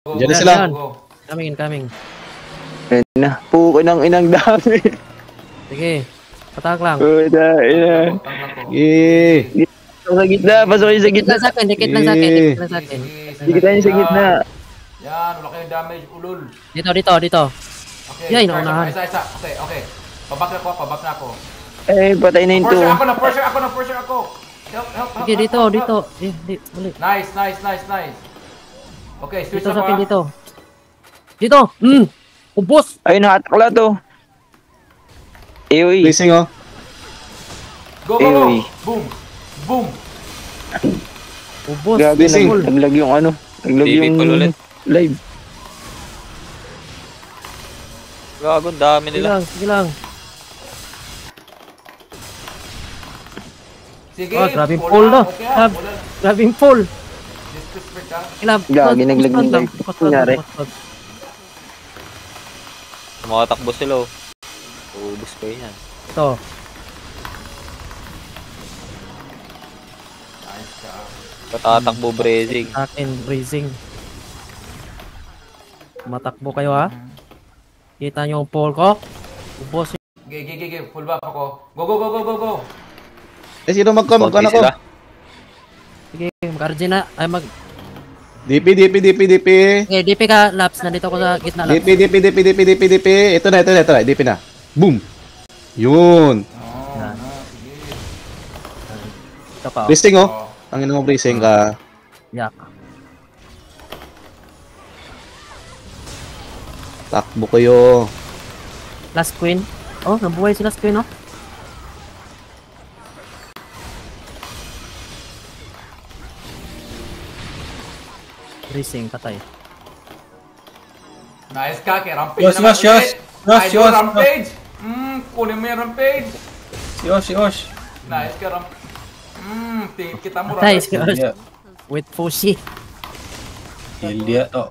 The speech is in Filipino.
Diyan na sila. Coming. Ayun na. Puko ng inang dami. Sige. Patak lang. Puta, ina. Sa gitna. Pasok kayo sa gitna. Dikit lang sa akin. Dikit tayo sa gitna. Yan, wala kayong damage, ulol. Dito. Okay, Yan, inuunahan. Isa. Okay. Pabak na ako. Eh, patay na yung two. Pressure ako. Help. Sige, dito. Ulit. Nice. Okay, switch Dito ako. sa akin, dito. Ubos. Ayun, hatakla to. Eoy. Blazing oh. Go. Boom. Ubos. Grabe, naglag yung ano. Naglag yung live. Gago, dami nila. Sige lang. Sige. Grabing pull no. Grabing pull. Gagi, naglag yung live. Kunyari. Makatakbo sila oh. Ubus kayo yan. Ito. Patatakbo bracing. Akin, bracing. Matakbo kayo ha. Kita nyo yung pull ko. Ubos. Gigi. Full buff ako. Go. Eh, sino magkano ako? Sige, mag-RG na. Ay, DP. Okay, DP ka, Laps. Nandito ko sa gitna, Laps. DP. Ito na. DP na. Boom. Yun. Ito pa. Bracing oh. Ang ina mo bracing ka. Yak. Takbo kayo. Last queen. Oh, nabuhay si last queen, oh. Bracing, patay. Nice ka, kay Rampage naman ulit. Nice Rampage. Kunin mo yung Rampage. Si Osh. Nice ka, Rampage. Kita mo Patay, Rampage. with Fushi. Heal dia to.